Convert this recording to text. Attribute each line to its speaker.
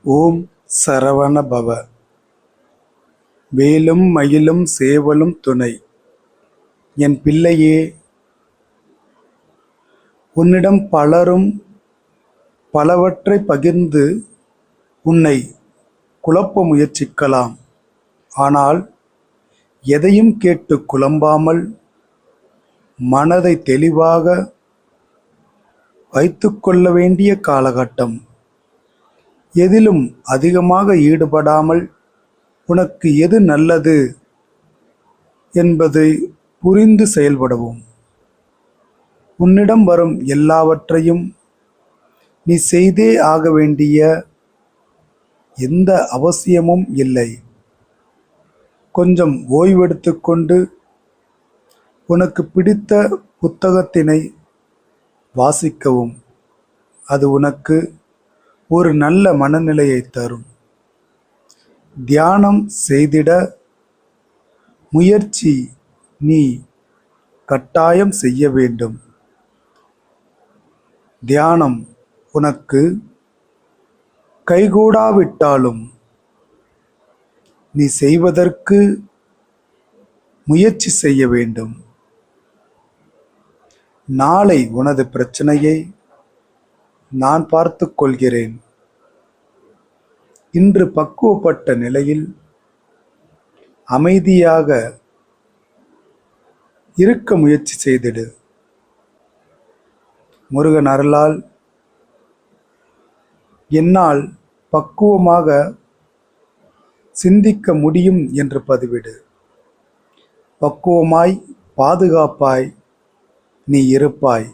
Speaker 1: ஓம் சரவண பவ. வேலும் மயிலும் சேவலும் துணை. என் பிள்ளையே, உன்னிடம் பலரும் பலவற்றை பகிர்ந்து உன்னை குழப்ப முயற்சிக்கலாம். ஆனால் எதையும் கேட்டு குழம்பாமல் மனதை தெளிவாக வைத்துக்கொள்ள வேண்டிய காலகட்டம். எதிலும் அதிகமாக ஈடுபடாமல் உனக்கு எது நல்லது என்பதை புரிந்து செயல்படவும். உன்னிடம் வரும் எல்லாவற்றையும் நீ செய்தே ஆக வேண்டிய எந்த அவசியமும் இல்லை. கொஞ்சம் ஓய்வெடுத்து கொண்டு உனக்கு பிடித்த புத்தகத்தினை வாசிக்கவும். அது உனக்கு ஒரு நல்ல மனநிலையை தரும். தியானம் செய்திட முயற்சி நீ கட்டாயம் செய்ய வேண்டும். தியானம் உனக்கு கைகூடாவிட்டாலும் நீ செய்வதற்கு முயற்சி செய்ய வேண்டும். நாளை உனது பிரச்சனையை நான் பார்த்து கொள்கிறேன். இன்று பக்குவப்பட்ட நிலையில் அமைதியாக இருக்க முயற்சி செய்திடு. முருகன் அருளால் என்னால் பக்குவமாக சிந்திக்க முடியும் என்று பதிவிடு. பக்குவமாய் பாதுகாப்பாய் நீ இருப்பாய்.